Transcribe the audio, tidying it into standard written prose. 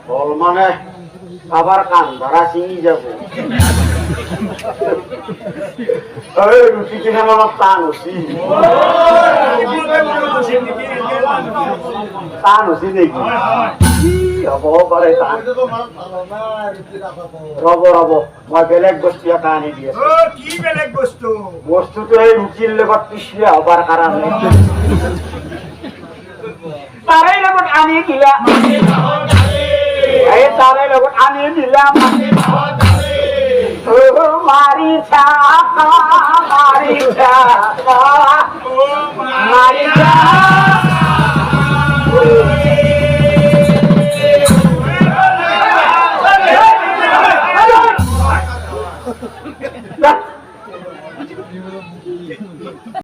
বল মানে আবার কান ধরা চিনি যাবো রুটি কিনে আমার টান হচ্ছি টান হচ্ছি দেখি হব পারে টান রব রব মই বেলেগ বস্তু এটা আনি দিয়ে কি বেলেগ বস্তু বস্তুটো এই রুটির লগত পিছলে হবার কারণে তারাই লগত আনি দিলা এই তারাই লগত আনি দিলাম মারিছা মারিছা মারিছা